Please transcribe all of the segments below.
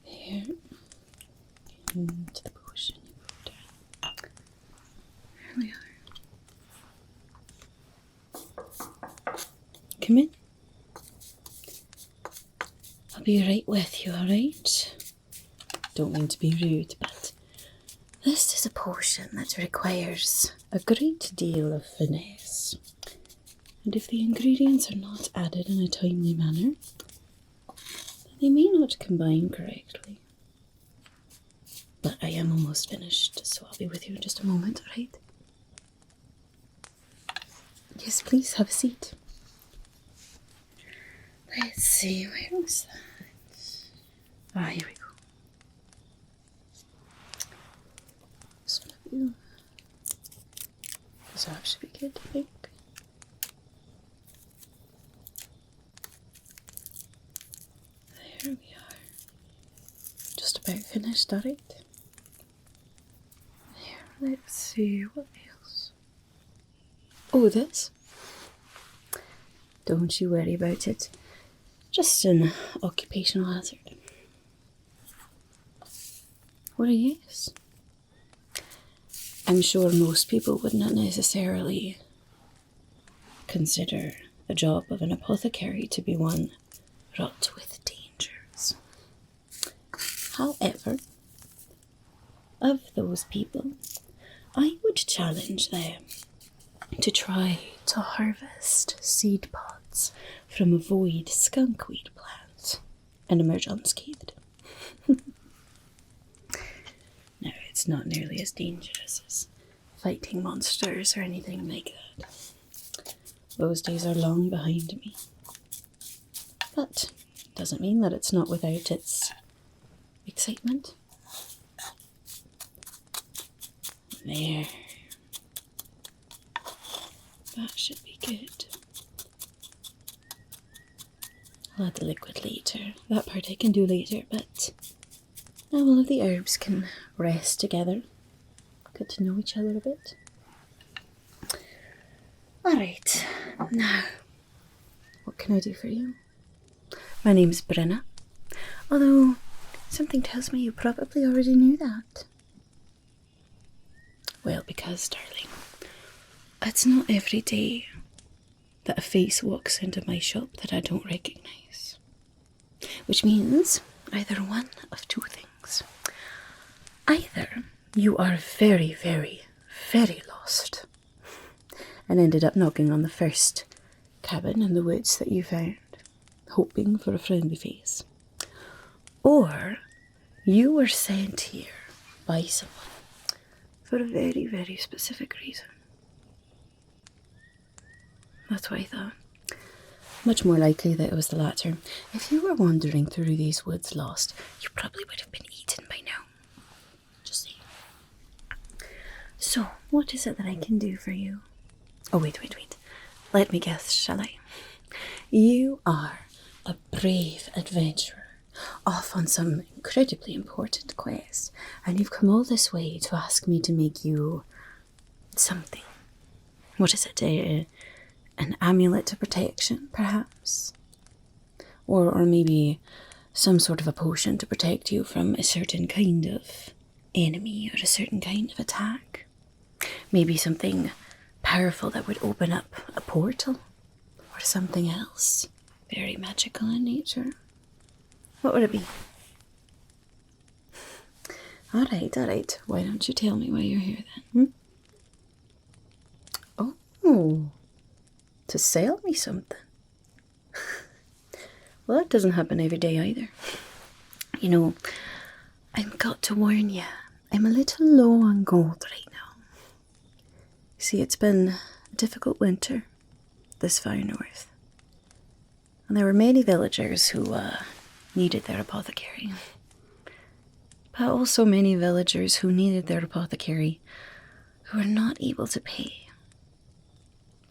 Here, into the potion you go down. Here we are. Come in. I'll be right with you, alright? Don't mean to be rude, but this is a potion that requires a great deal of finesse. And if the ingredients are not added in a timely manner, they may not combine correctly. But I am almost finished, so I'll be with you in just a moment, alright? Yes, please, have a seat. Let's see, where was that? Ah, here we go. This one of you. So that should be good, I think. There we are. Just about finished, alright? There, let's see, what else? Oh, this. Don't you worry about it. Just an occupational hazard. What a yes. I'm sure most people would not necessarily consider the job of an apothecary to be one wrought with dangers. However, of those people, I would challenge them to try to harvest seed pods from a void skunkweed plant and emerge unscathed. No, it's not nearly as dangerous as fighting monsters or anything like that. Those days are long behind me. But it doesn't mean that it's not without its excitement. There. That should be good. I'll add the liquid later. That part I can do later, but now all of the herbs can rest together. Get to know each other a bit. Alright, now, what can I do for you? My name's Brenna, although something tells me you probably already knew that. Well, because, darling, it's not every day that a face walks into my shop that I don't recognise. Which means either one of two things. Either you are very, very, very lost and ended up knocking on the first cabin in the woods that you found, hoping for a friendly face. Or you were sent here by someone for a very, very specific reason. That's what I thought. Much more likely that it was the latter. If you were wandering through these woods lost, you probably would have been eaten by now. Just saying. So, what is it that I can do for you? Oh, wait. Let me guess, shall I? You are a brave adventurer, off on some incredibly important quest, and you've come all this way to ask me to make you something. What is it? An amulet of protection, perhaps? Or maybe some sort of a potion to protect you from a certain kind of enemy or a certain kind of attack? Maybe something powerful that would open up a portal? Or something else very magical in nature? What would it be? Alright. Why don't you tell me why you're here then? Oh, to sell me something? Well, that doesn't happen every day either. You know, I've got to warn you, I'm a little low on gold right now. See, it's been a difficult winter. this far north. And there were many villagers who needed their apothecary. But also many villagers who needed their apothecary who were not able to pay.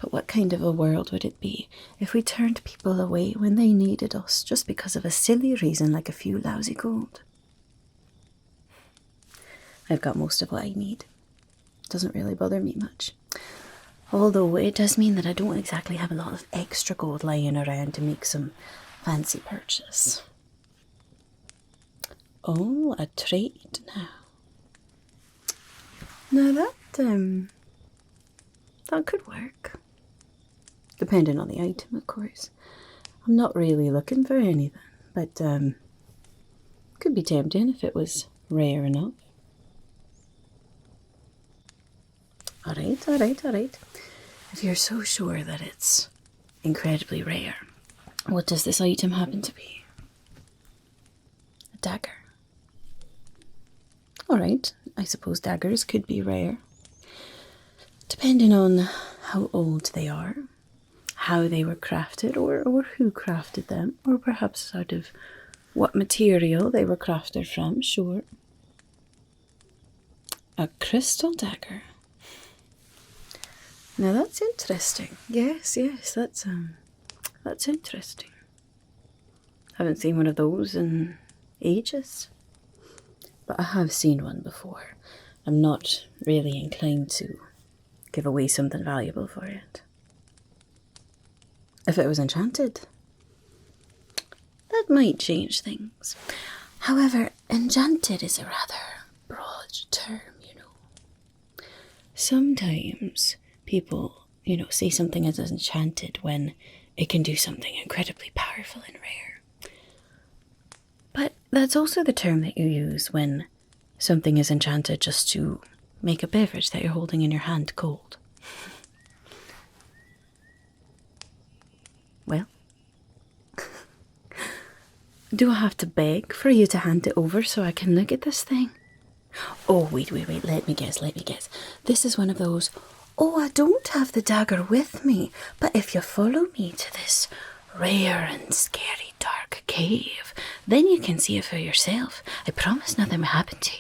But what kind of a world would it be if we turned people away when they needed us just because of a silly reason like a few lousy gold? I've got most of what I need. Doesn't really bother me much. Although it does mean that I don't exactly have a lot of extra gold lying around to make some fancy purchase. Oh, a trade now. Now that could work. Depending on the item, of course. I'm not really looking for anything, but could be tempting if it was rare enough. Alright. If you're so sure that it's incredibly rare, what does this item happen to be? A dagger. Alright, I suppose daggers could be rare. Depending on how old they are, how they were crafted, or who crafted them, or perhaps out of what material they were crafted from, sure. A crystal dagger. Now that's interesting. Yes, that's interesting. Haven't seen one of those in ages. But I have seen one before. I'm not really inclined to give away something valuable for it. If it was enchanted, that might change things. However, enchanted is a rather broad term, you know. Sometimes people, say something is enchanted when it can do something incredibly powerful and rare. But that's also the term that you use when something is enchanted just to make a beverage that you're holding in your hand cold. Well, do I have to beg for you to hand it over so I can look at this thing? Oh, wait, let me guess. This is one of those, I don't have the dagger with me, but if you follow me to this rare and scary dark cave, then you can see it for yourself. I promise nothing will happen to you.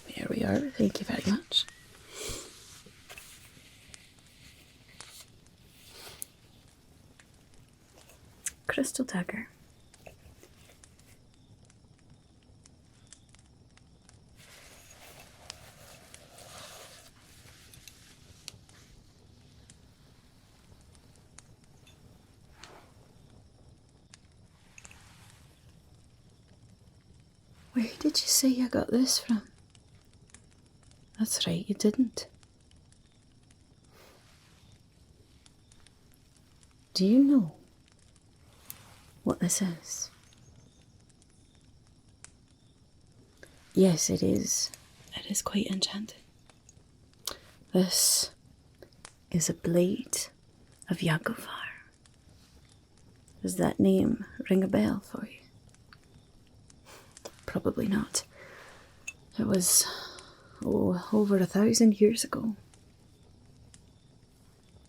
Here we are, thank you very much. Crystal Dagger. Where did you say you got this from? That's right, you didn't. Do you know what this is? Yes, it is. It is quite enchanted. This is a blade of Yagovar. Does that name ring a bell for you? Probably not. It was, over 1,000 years ago.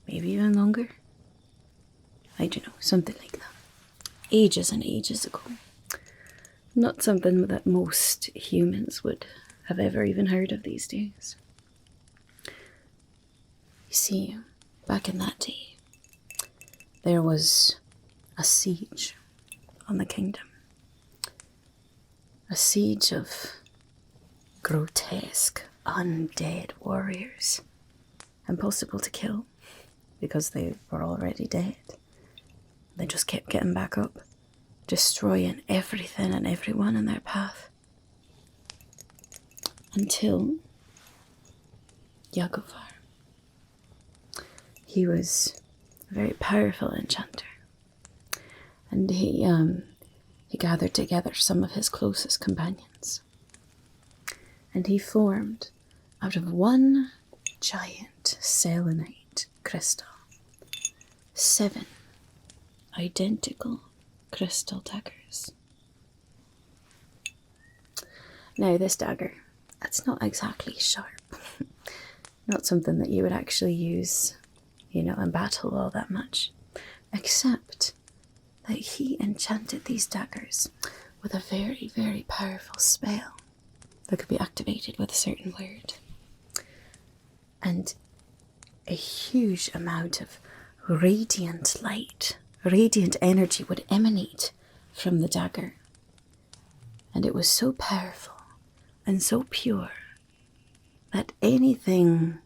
Maybe even longer. I don't know, something like that. Ages and ages ago. Not something that most humans would have ever even heard of these days. You see, back in that day, there was a siege on the kingdom. A siege of grotesque, undead warriors. Impossible to kill, because they were already dead. They just kept getting back up, destroying everything and everyone in their path. Until Yagovar. He was a very powerful enchanter. And he gathered together some of his closest companions. And he formed, out of one giant selenite crystal, 7 identical crystal daggers. Now this dagger, it's not exactly sharp. Not something that you would actually use, in battle all that much. Except that he enchanted these daggers with a very, very powerful spell that could be activated with a certain word. And a huge amount of radiant light, radiant energy would emanate from the dagger. And it was so powerful and so pure that anything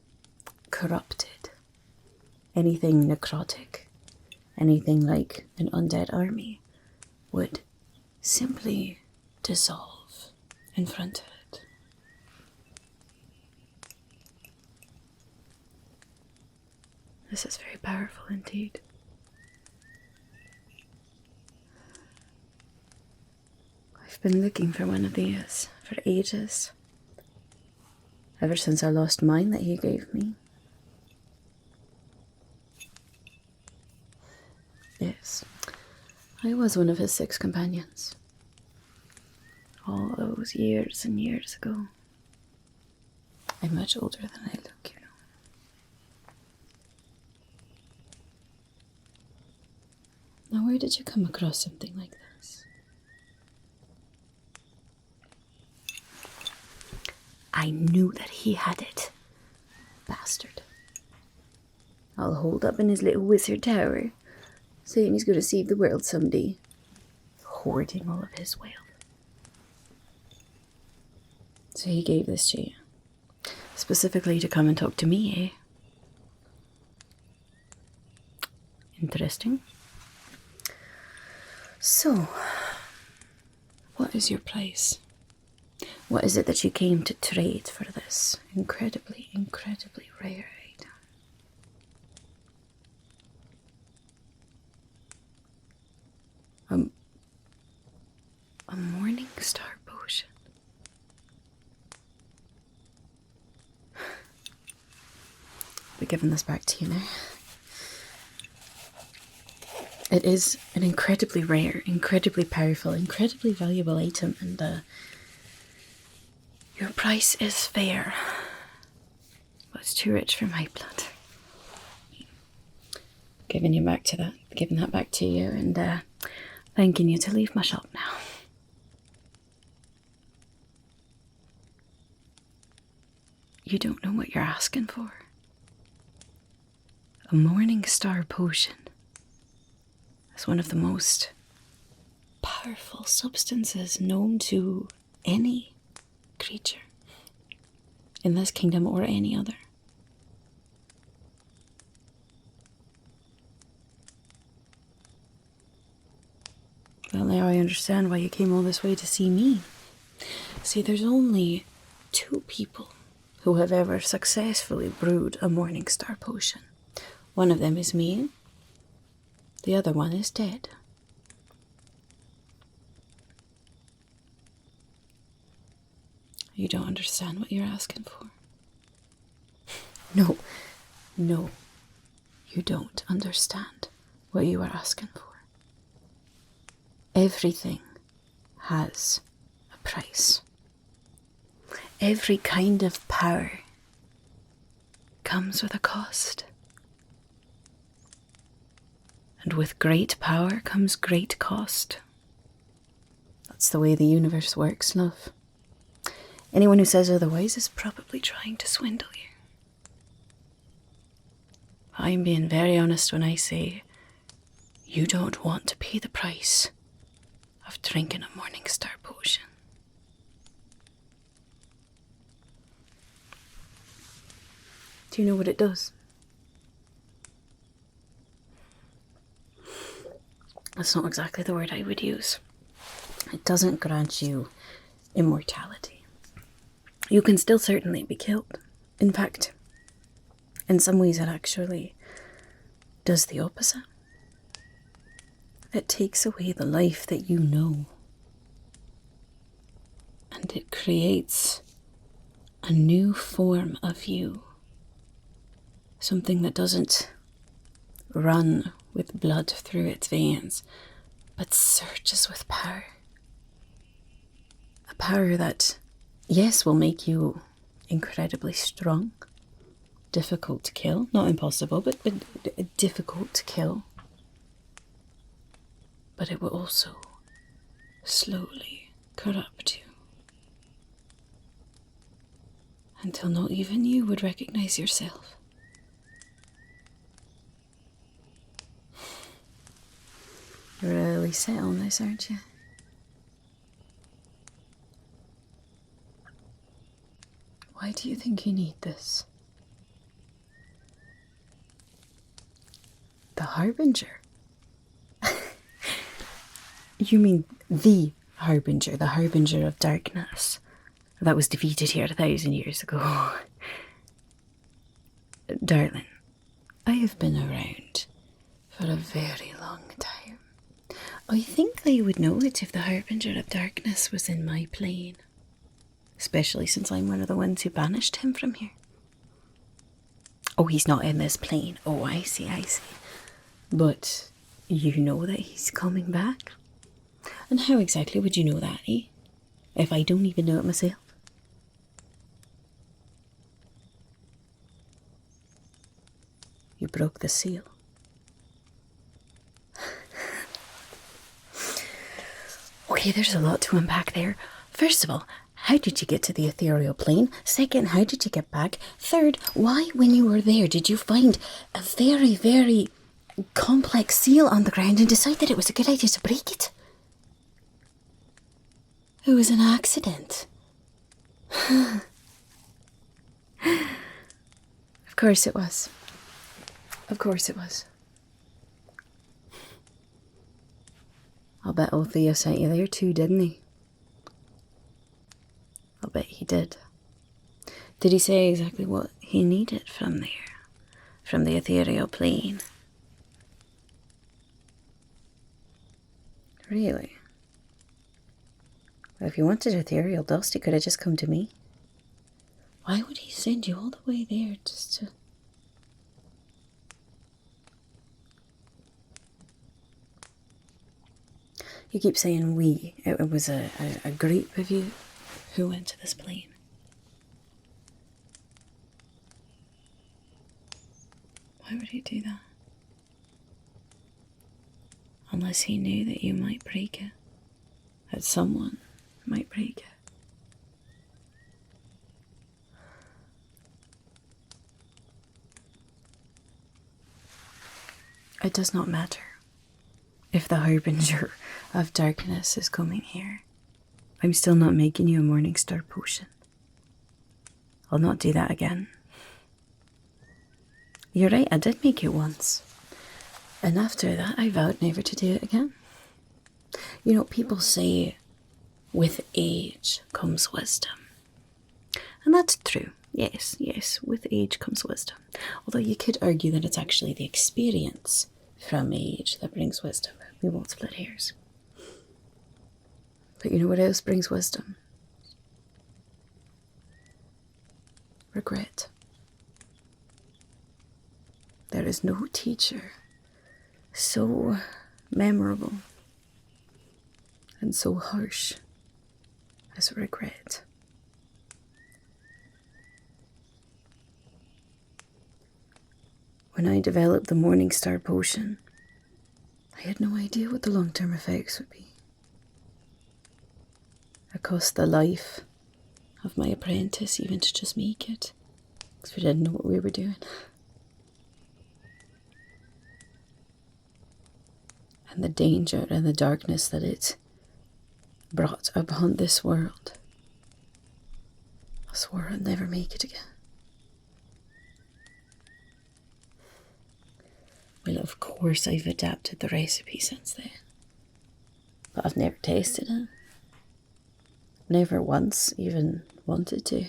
corrupted, anything necrotic, anything like an undead army would simply dissolve in front of it. This is very powerful indeed. I've been looking for one of these for ages. Ever since I lost mine that he gave me. Yes, I was one of his 6 companions. All those years and years ago. I'm much older than I look, Now, where did you come across something like this? I knew that he had it. Bastard. I'll hold up in his little wizard tower, saying he's going to save the world someday, hoarding all of his wealth. So he gave this to you, specifically to come and talk to me, eh? Interesting. So, what is your price? What is it that you came to trade for this incredibly, incredibly rare item? A morning star potion. I'll be giving this back to you now. It is an incredibly rare, incredibly powerful, incredibly valuable item, and your price is fair, but it's too rich for my blood. Giving that back to you, and thanking you to leave my shop now. You don't know what you're asking for. A morning star potion is one of the most powerful substances known to any creature in this kingdom or any other. Well, now I understand why you came all this way to see me. See, there's only 2 people who have ever successfully brewed a morning star potion. One of them is me. The other one is dead. You don't understand what you're asking for. No, you don't understand what you are asking for. Everything has a price. Every kind of power comes with a cost. And with great power comes great cost. That's the way the universe works, love. Anyone who says otherwise is probably trying to swindle you. I'm being very honest when I say you don't want to pay the price of drinking a morning star potion. Do you know what it does? That's not exactly the word I would use. It doesn't grant you immortality. You can still certainly be killed. In fact, in some ways it actually does the opposite. It takes away the life that you know. And it creates a new form of you. Something that doesn't run with blood through its veins, but surges with power. A power that, yes, will make you incredibly strong, difficult to kill. Not impossible, but difficult to kill. But it will also slowly corrupt you. Until not even you would recognize yourself. You're really set on this, aren't you? Why do you think you need this? The Harbinger? You mean the Harbinger of darkness that was defeated here 1,000 years ago. Darling, I have been around for a very long time. I think I would know it if the Harbinger of darkness was in my plane. Especially since I'm one of the ones who banished him from here. Oh, he's not in this plane. Oh, I see. But you know that he's coming back? And how exactly would you know that, eh? If I don't even know it myself? You broke the seal. Okay, there's a lot to unpack there. First of all, how did you get to the ethereal plane? Second, how did you get back? Third, why, when you were there, did you find a very, very complex seal on the ground and decide that it was a good idea to break it? It was an accident. Of course it was. Of course it was. I'll bet old Theo sent you there too, didn't he? I'll bet he did. Did he say exactly what he needed from there? From the ethereal plane? Really? Well, if he wanted ethereal dust, he could have just come to me. Why would he send you all the way there just to... You keep saying we. It was a group of you who went to this plane. Why would he do that? Unless he knew that you might break it. That someone might break it. It does not matter if the Harbinger of darkness is coming here. I'm still not making you a Morning Star potion. I'll not do that again. You're right, I did make it once. And after that, I vowed never to do it again. You know, people say, with age comes wisdom. And that's true. Yes, with age comes wisdom. Although you could argue that it's actually the experience from age that brings wisdom. We won't split hairs. But you know what else brings wisdom? Regret. There is no teacher so memorable and so harsh as regret. When I developed the Morning Star potion, I had no idea what the long-term effects would be. It cost the life of my apprentice even to just make it, because we didn't know what we were doing. And the danger and the darkness that it brought upon this world. I swore I'd never make it again. Well, of course I've adapted the recipe since then. But I've never tasted it. Never once even wanted to.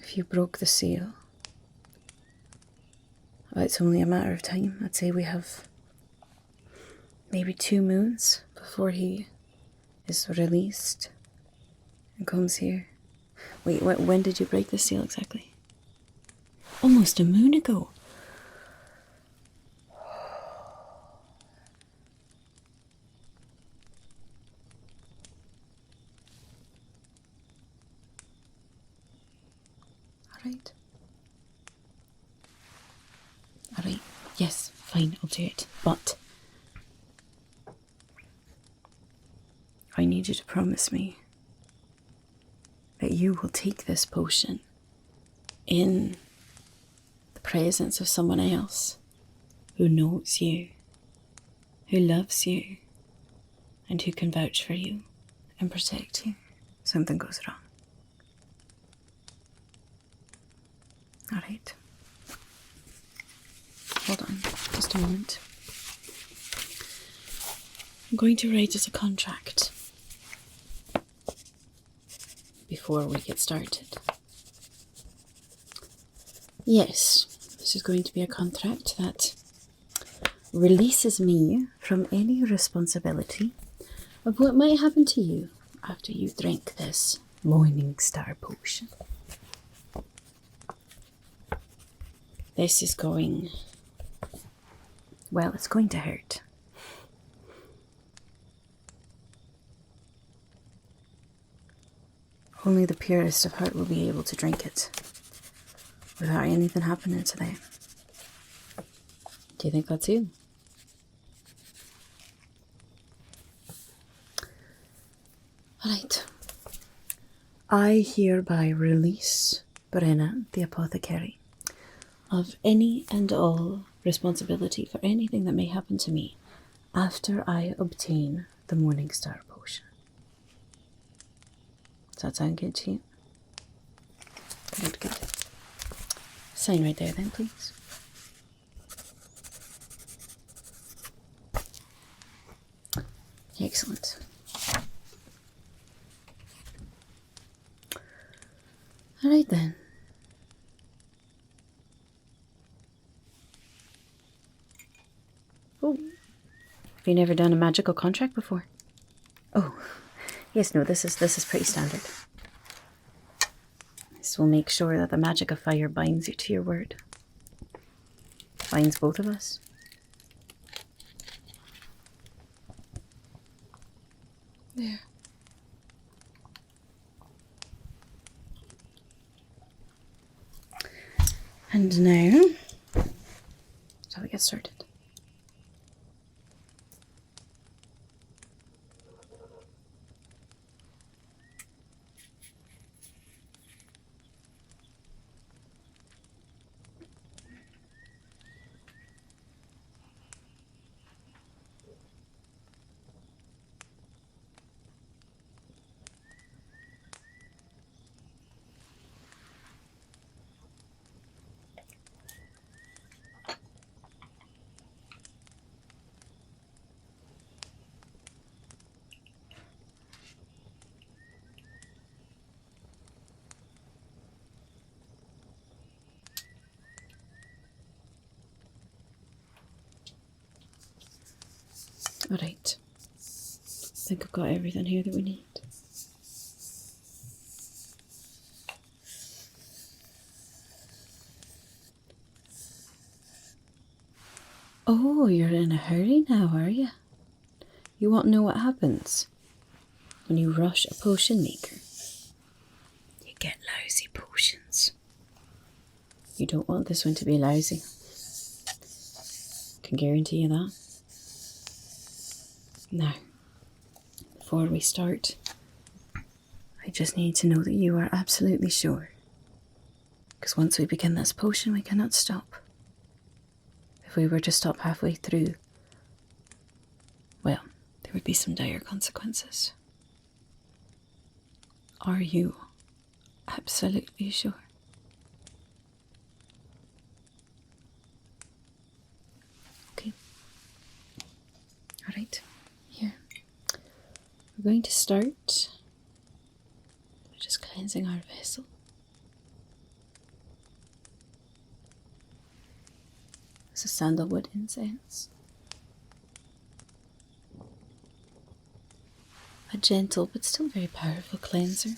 If you broke the seal, well, it's only a matter of time. I'd say we have maybe 2 moons before he is released and comes here. Wait, when did you break the seal exactly? Almost a moon ago. Alright. Alright, yes, fine, I'll do it. But I need you to promise me that you will take this potion in the presence of someone else who knows you, who loves you, and who can vouch for you and protect you if something goes wrong. Alright. Hold on, just a moment. I'm going to write us a contract before we get started. Yes, this is going to be a contract that releases me from any responsibility of what might happen to you after you drink this Morning Star potion. This is going... well, it's going to hurt. Only the purest of heart will be able to drink it without anything happening to them. Do you think that's you? Alright. I hereby release Brenna, the Apothecary, of any and all responsibility for anything that may happen to me after I obtain the Morning Star potion. Does that sound good to you? Good, good. Sign right there then, please. Excellent. Alright then. Oh, have you never done a magical contract before? Oh, yes, no, this is pretty standard. This will make sure that the magic of fire binds you to your word. Binds both of us. There. And now, shall we get started? Alright. I think I've got everything here that we need. Oh, you're in a hurry now, are you? You want to know what happens when you rush a potion maker? You get lousy potions. You don't want this one to be lousy. Can guarantee you that. Now, before we start, I just need to know that you are absolutely sure. Because once we begin this potion, we cannot stop. If we were to stop halfway through, well, there would be some dire consequences. Are you absolutely sure? Okay. Alright, here. We're going to start by just cleansing our vessel. This is sandalwood incense. A gentle but still very powerful cleanser.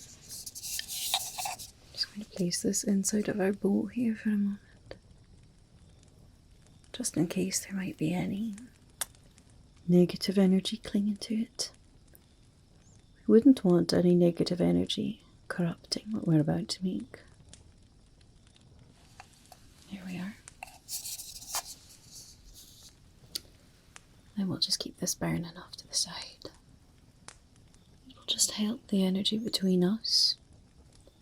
Just going to place this inside of our bowl here for a moment. Just in case there might be any negative energy clinging to it. We wouldn't want any negative energy corrupting what we're about to make. And we'll just keep this burning off to the side. It'll just help the energy between us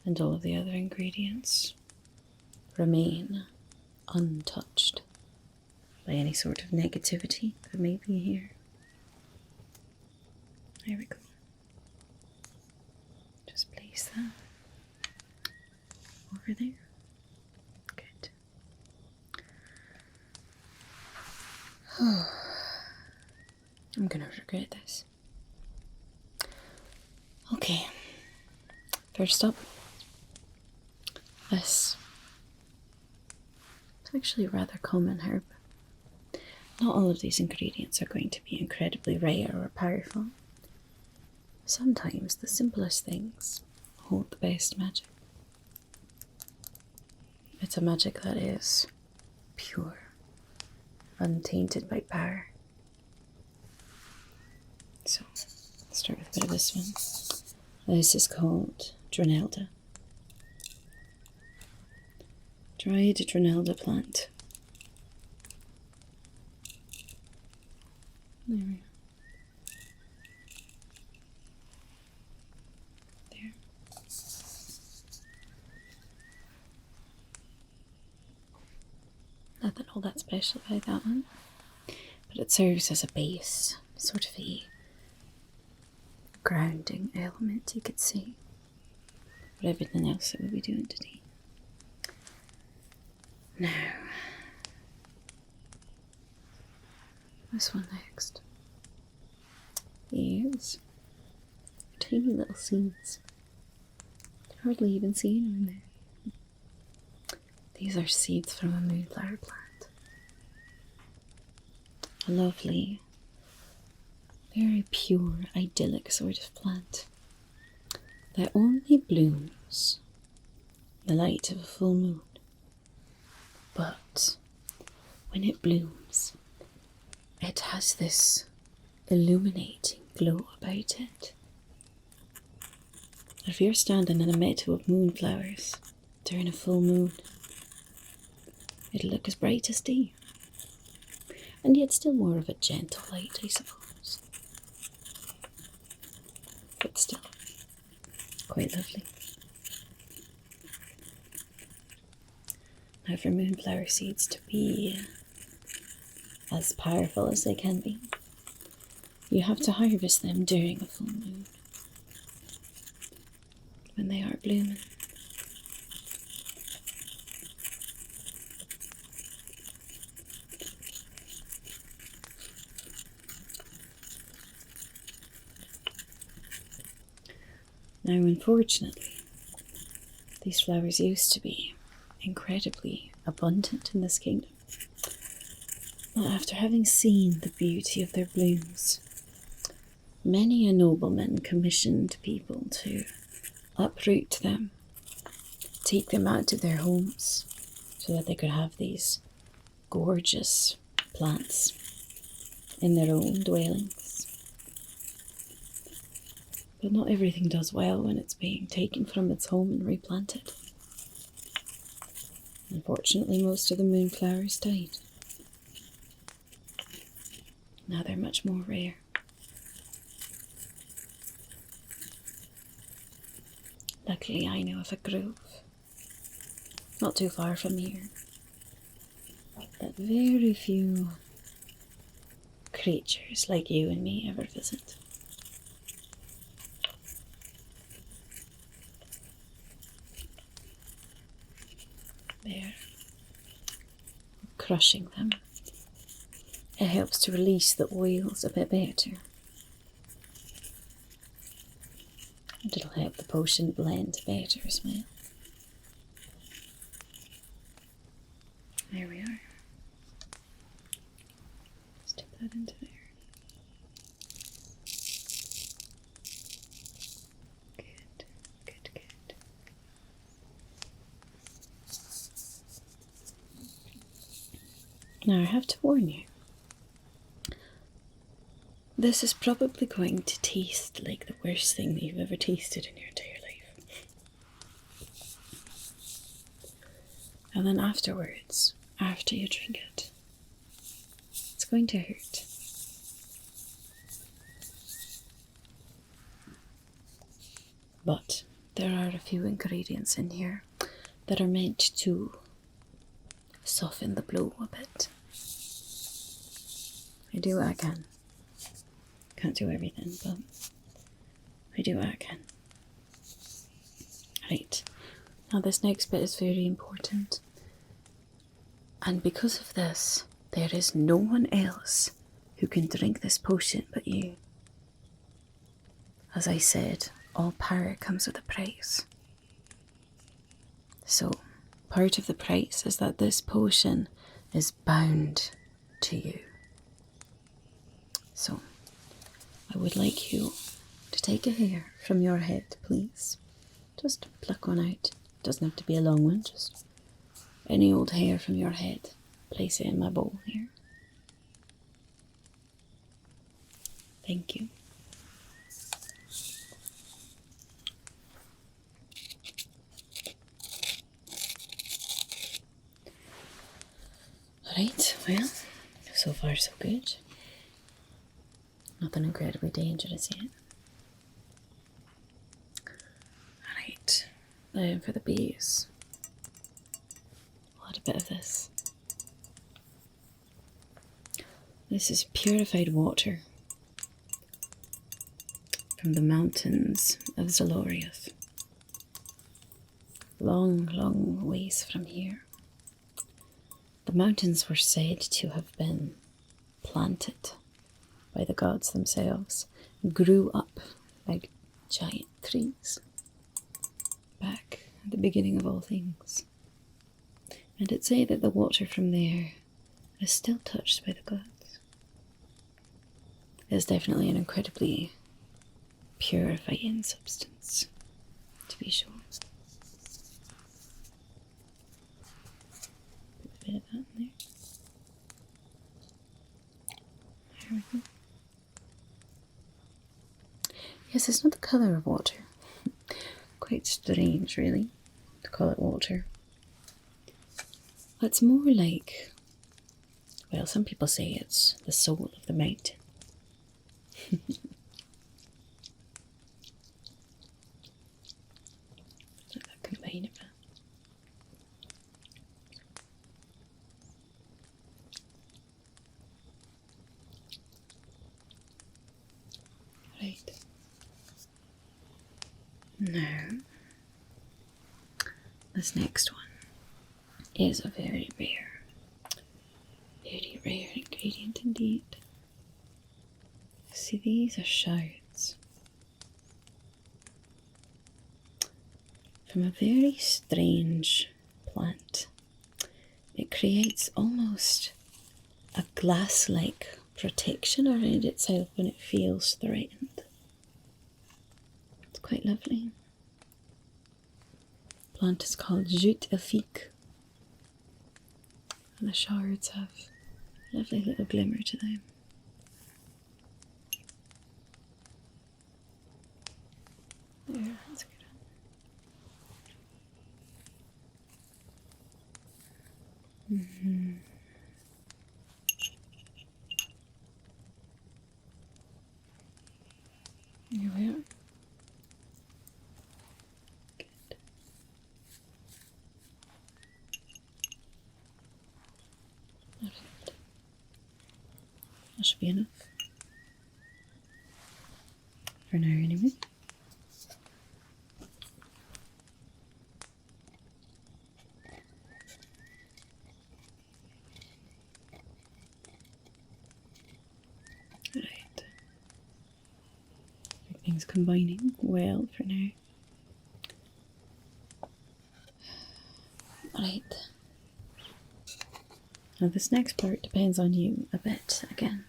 and all of the other ingredients remain untouched by any sort of negativity that may be here. There we go. Just place that over there. Good. I'm gonna regret this. Okay. First up, this. It's actually a rather common herb. Not all of these ingredients are going to be incredibly rare or powerful. Sometimes the simplest things hold the best magic. It's a magic that is pure, untainted by power. So, let's start with a bit of this one. This is called Dronelda. Dried Dronelda plant. There we go. There. Nothing all that special about that one, but it serves as a base, sort of a grounding element, you could say, for everything else that we'll be doing today. Now, this one next is tiny little seeds. You can hardly even see them in there. These are seeds from a moonflower plant. A lovely, very pure, idyllic sort of plant that only blooms in the light of a full moon. But when it blooms, it has this illuminating glow about it. If you're standing in a meadow of moonflowers during a full moon, it'll look as bright as day. And yet still more of a gentle light, I suppose. But still, quite lovely. Now for moonflower seeds to be as powerful as they can be, you have to harvest them during a full moon, when they are blooming. Now, unfortunately, these flowers used to be incredibly abundant in this kingdom. But after having seen the beauty of their blooms, many a nobleman commissioned people to uproot them, take them out of their homes, so that they could have these gorgeous plants in their own dwellings. But not everything does well when it's being taken from its home and replanted. Unfortunately, most of the moonflowers died. Now they're much more rare. Luckily, I know of a grove not too far from here that very few creatures like you and me ever visit. There, crushing them, it helps to release the oils a bit better. And it'll help the potion blend better as well. There we are. Let's dip that into there. Good, good, good. Now I have to warn you. This is probably going to taste like the worst thing that you've ever tasted in your entire life. And then afterwards, after you drink it, it's going to hurt. But there are a few ingredients in here that are meant to soften the blow a bit. I do what I can. Can't do everything, but I do what I can. Right, now this next bit is very important. And because of this, there is no one else who can drink this potion but you. As I said, all power comes with a price. So, part of the price is that this potion is bound to you. So, I would like you to take a hair from your head, please. Just pluck one out. Doesn't have to be a long one, just any old hair from your head. Place it in my bowl here. Thank you. Alright, well, so far so good. Nothing incredibly dangerous yet. Alright, now for the bees. I'll add a bit of this. This is purified water from the mountains of Zaloriath. Long, long ways from here. The mountains were said to have been planted by the gods themselves, grew up like giant trees back at the beginning of all things. And it's said that the water from there is still touched by the gods. It's definitely an incredibly purifying substance, to be sure. Put a bit of that in there. There we go. Yes, it's not the colour of water. Quite strange, really, to call it water. It's more like, well, some people say it's the soul of the mountain. Let that combine a bit. Right. Now, this next one is a very rare ingredient indeed. See, these are shards from a very strange plant. It creates almost a glass-like protection around itself when it feels threatened. It's quite lovely. The plant is called jute elfique, and the shards have a lovely little glimmer to them. There, that's a good one. Mm-hmm. Here we are. Good. Alright. That should be enough. For now, anyway. Right. Everything's combining well for now. Right. Now this next part depends on you a bit again.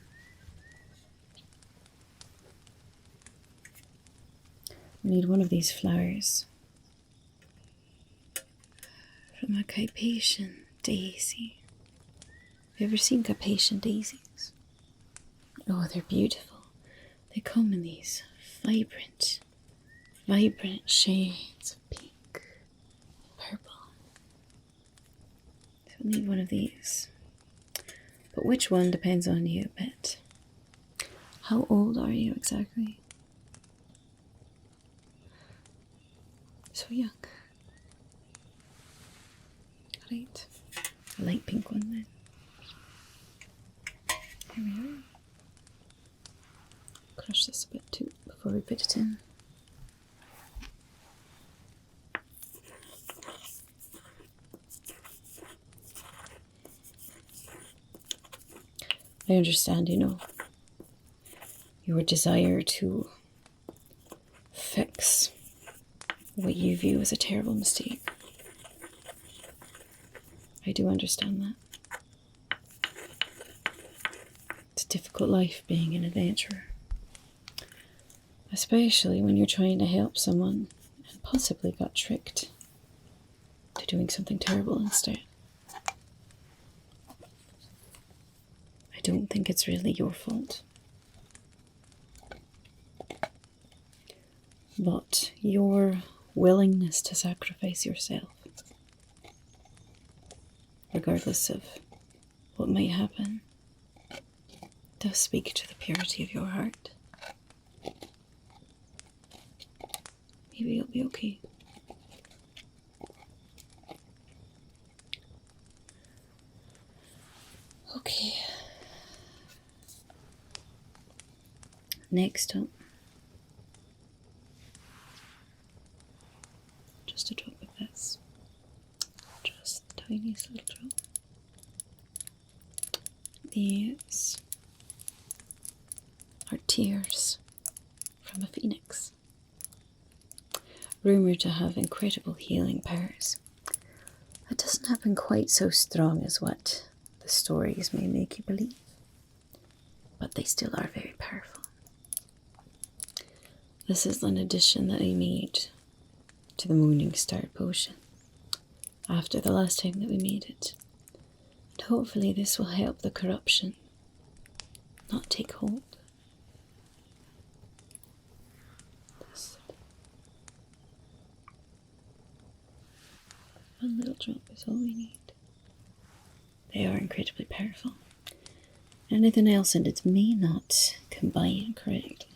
We need one of these flowers from a Carpathian daisy. Have you ever seen Carpathian daisies? Oh, they're beautiful. They come in these vibrant shades of pink, purple. So we need one of these. But which one depends on you a bit. How old are you exactly? So young. Right. A light pink one then. Here we are. Crush this a bit too before we put it in. I understand, your desire to fix what you view as a terrible mistake. I do understand that. It's a difficult life being an adventurer. Especially when you're trying to help someone and possibly got tricked to doing something terrible instead. I don't think it's really your fault. But your willingness to sacrifice yourself, regardless of what might happen, does speak to the purity of your heart. Maybe you'll be okay. Okay. Next up, just a drop of this. Just the tiniest little drop. These are tears from a phoenix, rumoured to have incredible healing powers. It doesn't happen quite so strong as what the stories may make you believe, but they still are very powerful. This is an addition that I made to the Morning Star potion after the last time that we made it. And hopefully this will help the corruption not take hold. One little drop is all we need. They are incredibly powerful. Anything else and it may not combine correctly.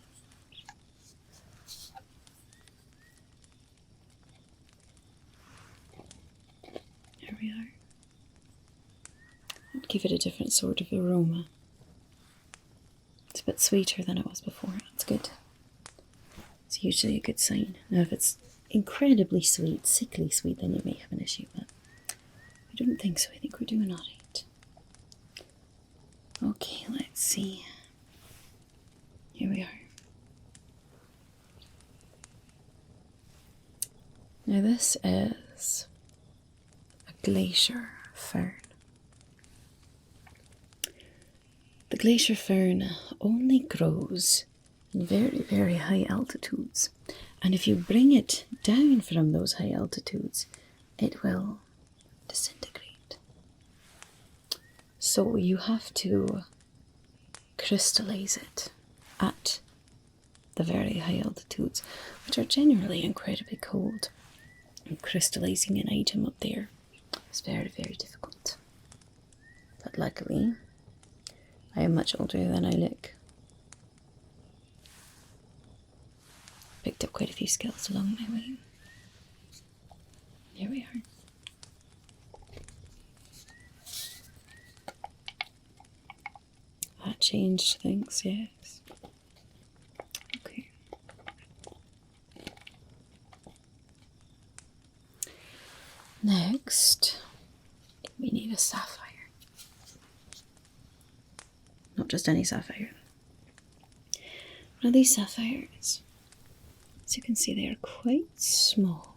There we are. I'd give it a different sort of aroma. It's a bit sweeter than it was before. That's good. It's usually a good sign. Now if it's incredibly sweet, sickly sweet, then you may have an issue, but I don't think so. I think we're doing alright. Okay, let's see. Here we are. Now this is a glacier fern. The glacier fern only grows in very, very high altitudes. And if you bring it down from those high altitudes, it will disintegrate. So you have to crystallize it at the very high altitudes, which are generally incredibly cold. And crystallizing an item up there is very, very difficult. But luckily, I am much older than I look. Picked up quite a few skills along my way. Here we are. That changed things, yes. Okay. Next, we need a sapphire. Not just any sapphire. Now these sapphires, as you can see, they are quite small,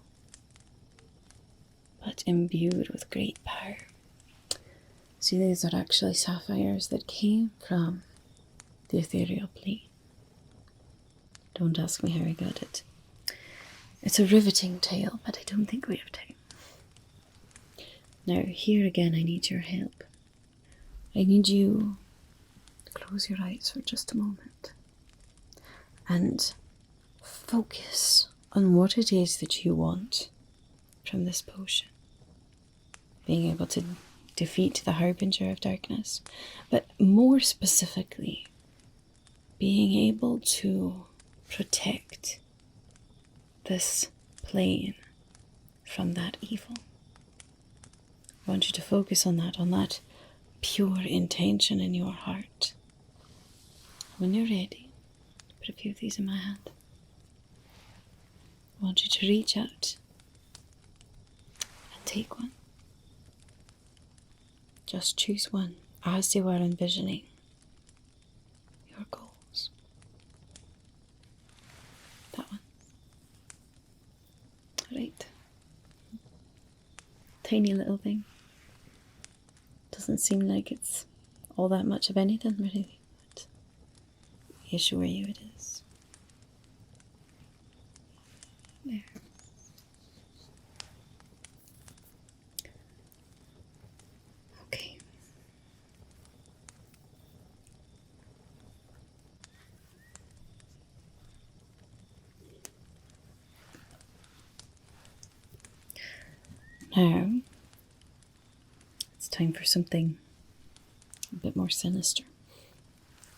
but imbued with great power. See, these are actually sapphires that came from the ethereal plane. Don't ask me how I got it. It's a riveting tale, but I don't think we have time. Now, here again, I need your help. I need you to close your eyes for just a moment and focus on what it is that you want from this potion. Being able to defeat the Harbinger of Darkness, but more specifically, being able to protect this plane from that evil. I want you to focus on that pure intention in your heart. When you're ready, put a few of these in my hand. I want you to reach out and take one. Just choose one as you are envisioning your goals. That one. Right. Tiny little thing. Doesn't seem like it's all that much of anything, really, but I assure you it is. There. Okay. Now, it's time for something a bit more sinister,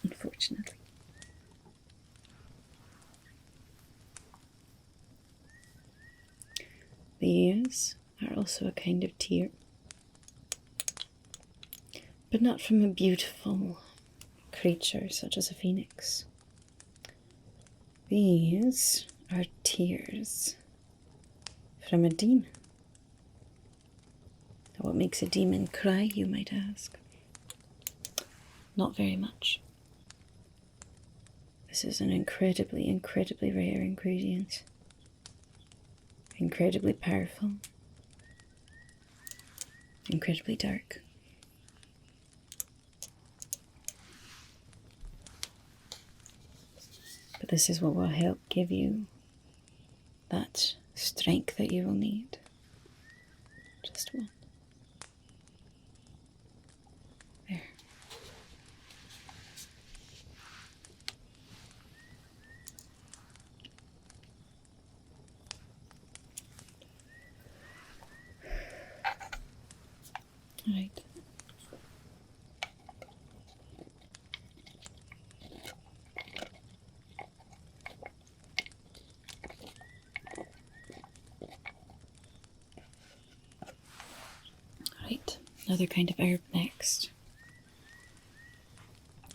unfortunately. These are also a kind of tear, but not from a beautiful creature such as a phoenix. These are tears from a demon. What makes a demon cry, you might ask? Not very much. This is an incredibly, incredibly rare ingredient. Incredibly powerful. Incredibly dark. But this is what will help give you that strength that you will need. Just one. There. All right. Right, another kind of herb next.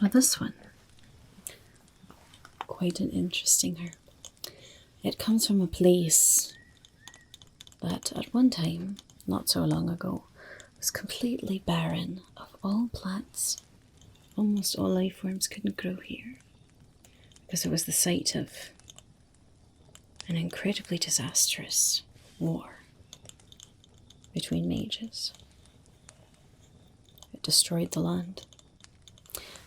Now this one, quite an interesting herb. It comes from a place that at one time, not so long ago, was completely barren of all plants. Almost all life forms couldn't grow here because it was the site of an incredibly disastrous war between mages. It destroyed the land.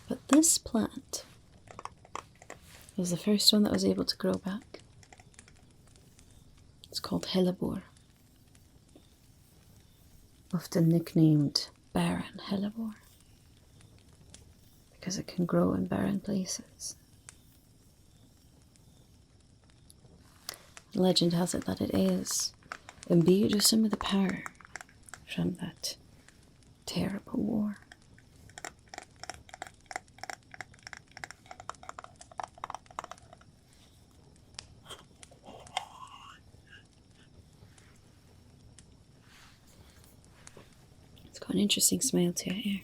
But this plant was the first one that was able to grow back. It's called hellebore, often nicknamed barren hellebore, because it can grow in barren places. Legend has it that it is imbued with some of the power from that terrible war. It's got an interesting smell to it here.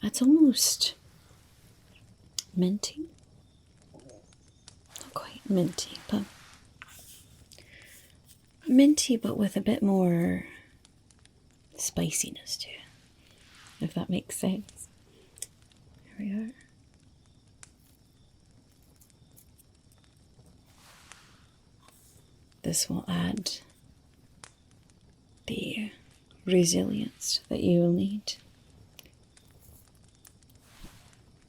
It's almost minty. Not quite minty, but with a bit more spiciness to it, if that makes sense. There we are. This will add the resilience that you will need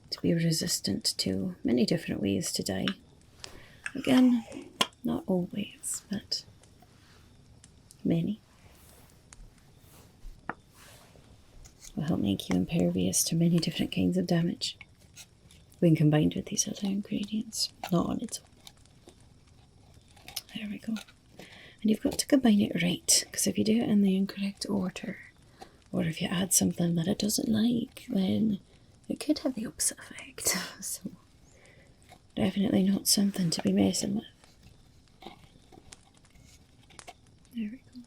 to be resistant to many different ways to die. Again, not always, but many. Will help make you impervious to many different kinds of damage when combined with these other ingredients, not on its own. There we go. And you've got to combine it right, because if you do it in the incorrect order, or if you add something that it doesn't like, then it could have the opposite effect. So, definitely not something to be messing with. There we go.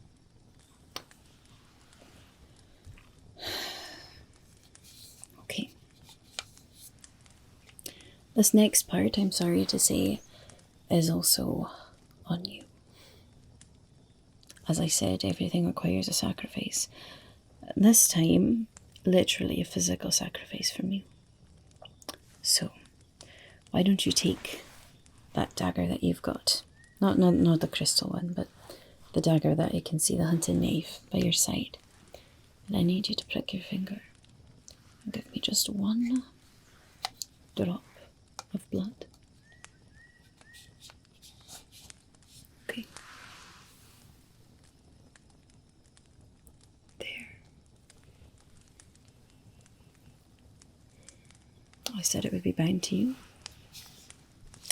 This next part, I'm sorry to say, is also on you. As I said, everything requires a sacrifice. This time, literally a physical sacrifice from you. So, why don't you take that dagger that you've got? Not the crystal one, but the dagger that I can see, the hunting knife by your side. And I need you to prick your finger and give me just one drop of blood. Okay. There. I said it would be bound to you.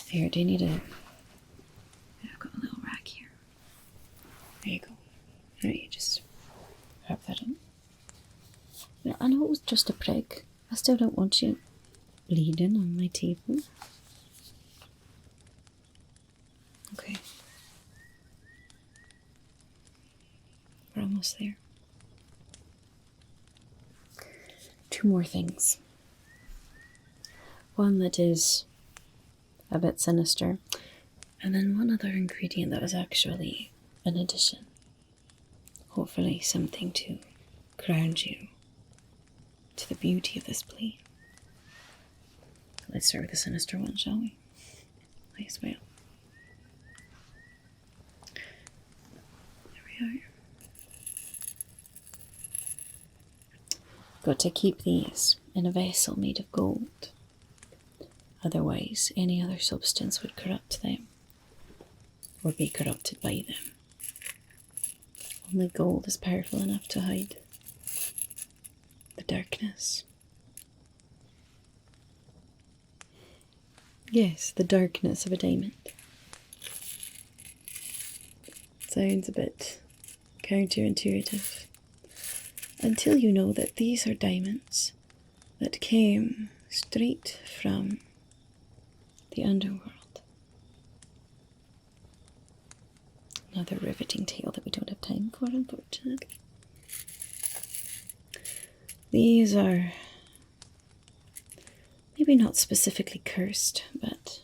Here, do you need a... I've got a little rag here. There you go. Alright, just wrap that up. Yeah, I know it was just a prick. I still don't want you bleeding on my table. Okay. We're almost there. 2 more things. One that is a bit sinister, and then one other ingredient that was actually an addition. Hopefully something to ground you to the beauty of this plane. Let's start with the sinister one, shall we? Might as well. There we are. Got to keep these in a vessel made of gold. Otherwise, any other substance would corrupt them or be corrupted by them. Only gold is powerful enough to hide the darkness. Yes, the darkness of a diamond. Sounds a bit counterintuitive. Until you know that these are diamonds that came straight from the underworld. Another riveting tale that we don't have time for, unfortunately. These are maybe not specifically cursed, but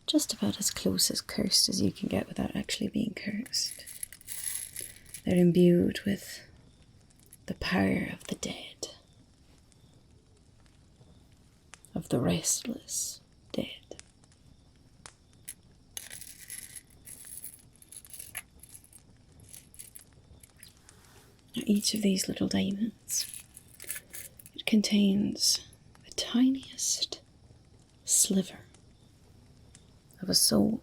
just about as close as cursed as you can get without actually being cursed. They're imbued with the power of the dead, of the restless dead. Now, each of these little diamonds, it contains the tiniest sliver of a soul,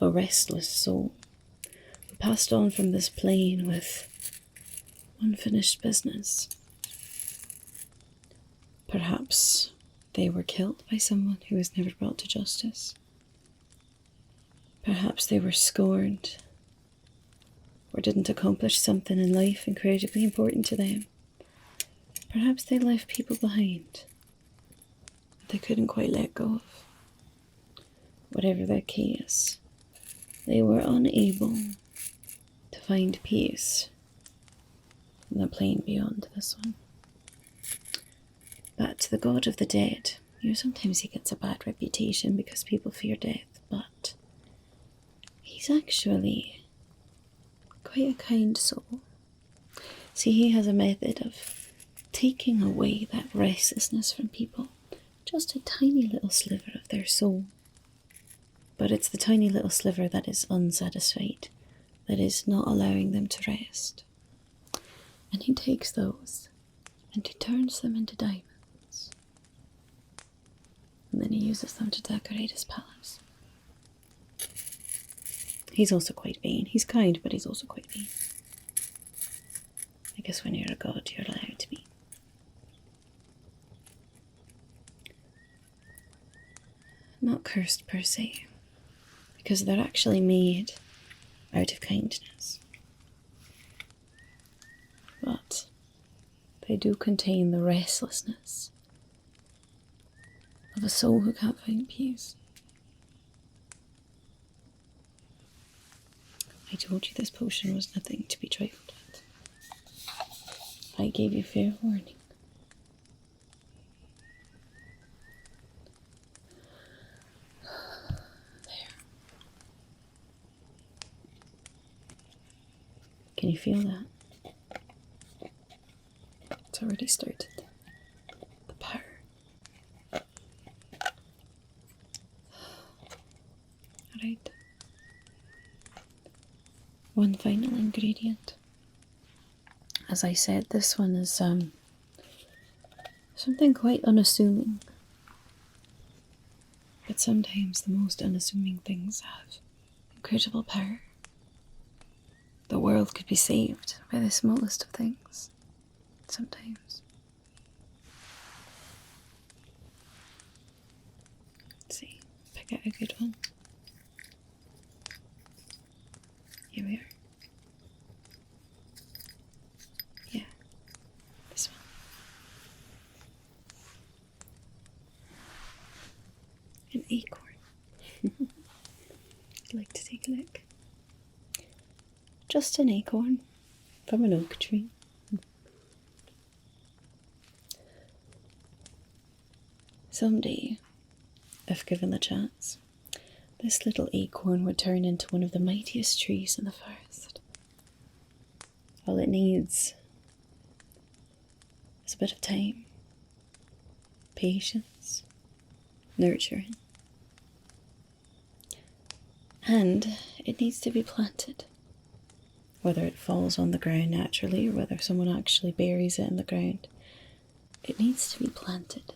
a restless soul, who passed on from this plane with unfinished business. Perhaps they were killed by someone who was never brought to justice. Perhaps they were scorned or didn't accomplish something in life incredibly important to them. Perhaps they left people behind that they couldn't quite let go of. Whatever their case, they were unable to find peace in the plane beyond this one. But the god of the dead, sometimes he gets a bad reputation because people fear death, but he's actually quite a kind soul. See, he has a method of taking away that restlessness from people. Just a tiny little sliver of their soul. But it's the tiny little sliver that is unsatisfied, that is not allowing them to rest. And he takes those and he turns them into diamonds. And then he uses them to decorate his palace. He's also quite vain. He's kind, but he's also quite vain. I guess when you're a god, you're allowed to be. Not cursed per se, because they're actually made out of kindness. But they do contain the restlessness of a soul who can't find peace. I told you this potion was nothing to be trifled with. I gave you fair warning. Can you feel that? It's already started. The power. Alright. One final ingredient. As I said, this one is something quite unassuming. But sometimes the most unassuming things have incredible power. The world could be saved by the smallest of things. Sometimes. Let's see. Pick out a good one. Here we are. Yeah. This one. An acorn. I'd like to take a look. Just an acorn from an oak tree. Someday, if given the chance, this little acorn would turn into one of the mightiest trees in the forest. All it needs is a bit of time, patience, nurturing, and it needs to be planted. Whether it falls on the ground naturally or whether someone actually buries it in the ground, it needs to be planted.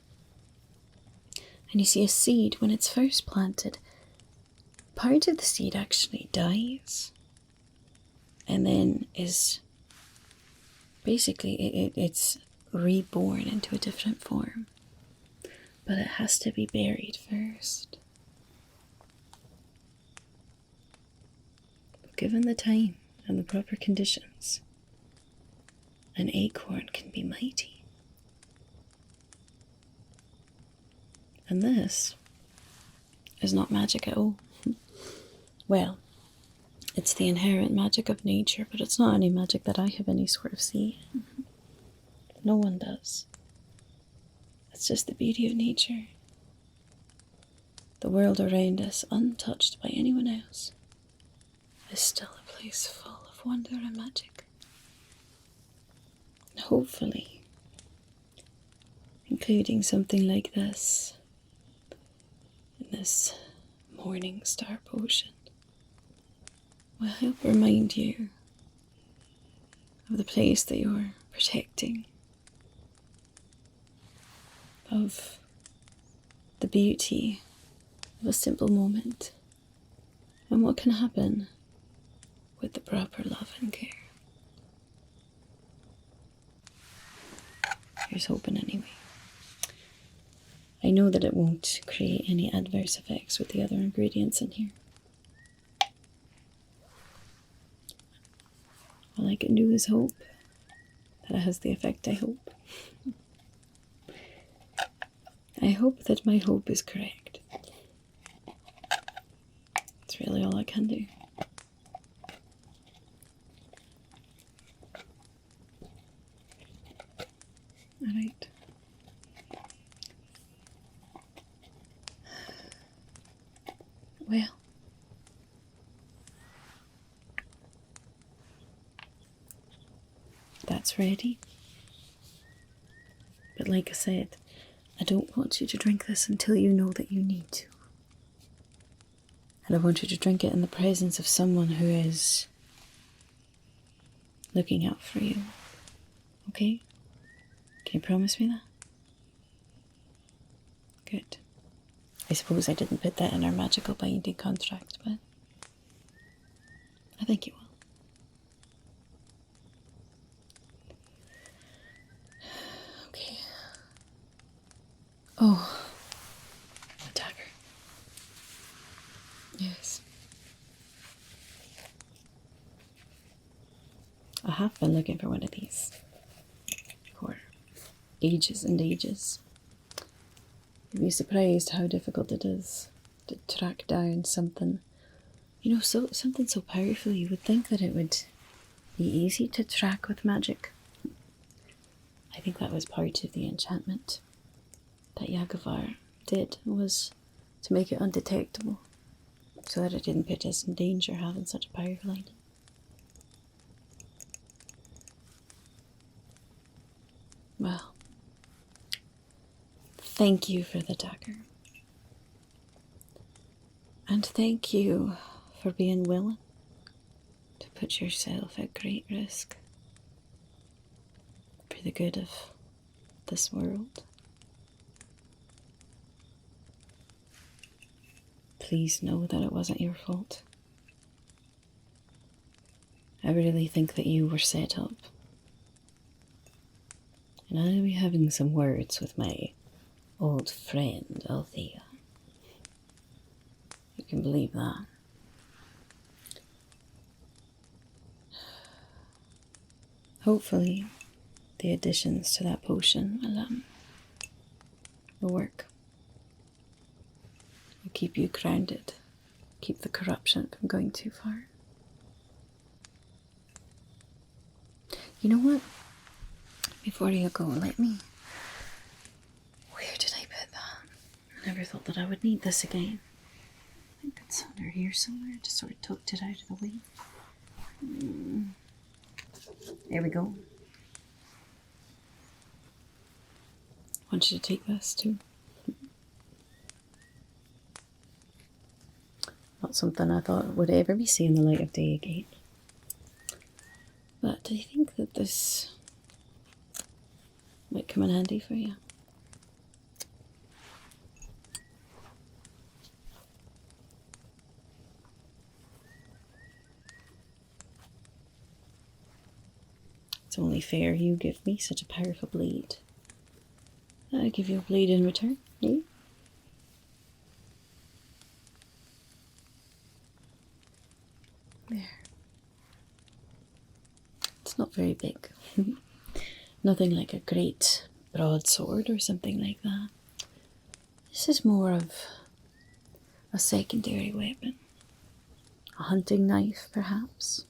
And you see, a seed, when it's first planted, part of the seed actually dies and then is basically it's reborn into a different form. But it has to be buried first. But given the time and the proper conditions, an acorn can be mighty. And this is not magic at all. Well, it's the inherent magic of nature, but it's not any magic that I have any sort of say in. No one does. It's just the beauty of nature. The world around us, untouched by anyone else, is still a place full of wonder and magic. And hopefully, including something like this, in this morning star potion, will help remind you of the place that you're protecting, of the beauty of a simple moment, and what can happen with the proper love and care. Here's hoping anyway. I know that it won't create any adverse effects with the other ingredients in here. All I can do is hope that it has the effect I hope. I hope that my hope is correct. It's really all I can do. Alright. Well. That's ready. But like I said, I don't want you to drink this until you know that you need to. And I want you to drink it in the presence of someone who is looking out for you. Okay? Can you promise me that? Good. I suppose I didn't put that in our magical binding contract, but I think you will. Okay. Oh, a dagger. Yes. I have been looking for one of these for ages and ages. You'd be surprised how difficult it is to track down something, you know, something so powerful. You would think that it would be easy to track with magic. I think that was part of the enchantment that Yagavar did, was to make it undetectable, so that it didn't put us in danger having such a powerful item. Thank you for the dagger. And thank you for being willing to put yourself at great risk for the good of this world. Please know that it wasn't your fault. I really think that you were set up. And I'll be having some words with my old friend, Althea. You can believe that. Hopefully, the additions to that potion will work. Will keep you grounded, keep the corruption from going too far. You know what? Before you go, let me... Where did I put that? I never thought that I would need this again. I think it's under here somewhere. Just sort of tucked it out of the way. There we go. I want you to take this too. Not something I thought would ever be seeing the light of day again. But do you think that this might come in handy for you? It's only fair you give me such a powerful blade. I'll give you a blade in return, eh? There. It's not very big. Nothing like a great broadsword or something like that. This is more of a secondary weapon. A hunting knife, perhaps.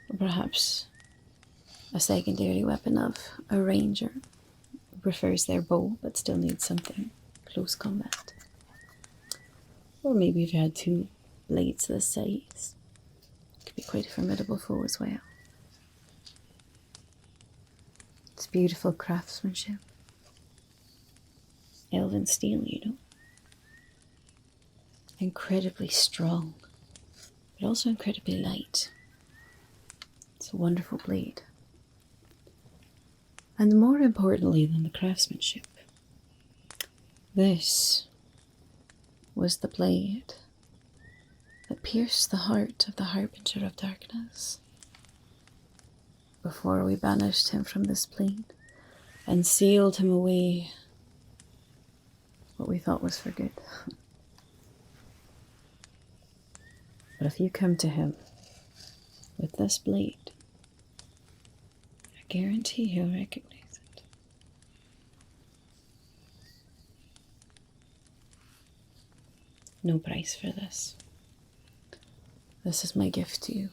Or perhaps a secondary weapon of a ranger who prefers their bow but still needs something close combat. Or maybe if you had two blades this size, it could be quite a formidable foe as well. It's beautiful craftsmanship. Elven steel, you know. Incredibly strong, but also incredibly light. It's a wonderful blade. And more importantly than the craftsmanship, this was the blade that pierced the heart of the Harbinger of Darkness before we banished him from this plane and sealed him away what we thought was for good. But if you come to him with this blade, I guarantee he'll recognize it. No price for this. This is my gift to you.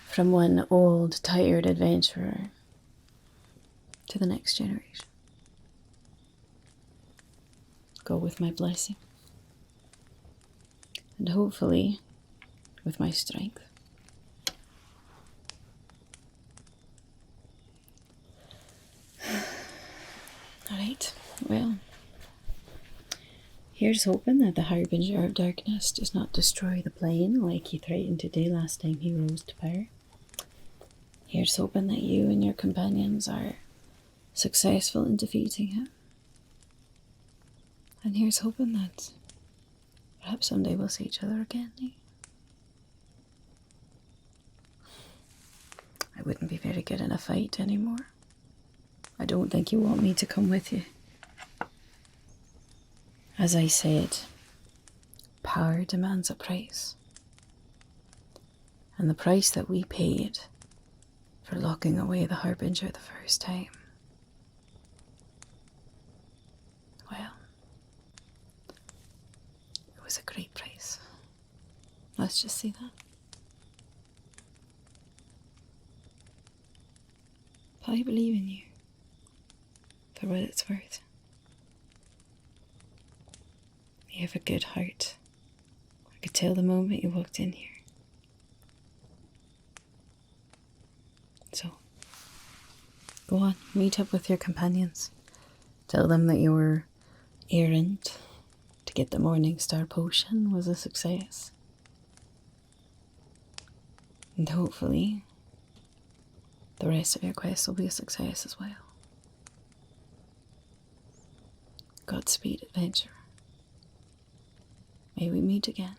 From one old, tired adventurer to the next generation. Go with my blessing. And hopefully, with my strength. Alright, well, here's hoping that the Harbinger of Darkness does not destroy the plane like he threatened to do last time he rose to power. Here's hoping that you and your companions are successful in defeating him. And here's hoping that perhaps someday we'll see each other again, eh? I wouldn't be very good in a fight anymore. I don't think you want me to come with you. As I said, power demands a price. And the price that we paid for locking away the Harbinger the first time, well, it was a great price. Let's just say that. But I believe in you, for what it's worth. You have a good heart. I could tell the moment you walked in here. So, go on, meet up with your companions. Tell them that your errand to get the Morning Star potion was a success. And hopefully, the rest of your quest will be a success as well. Godspeed, adventurer. May we meet again.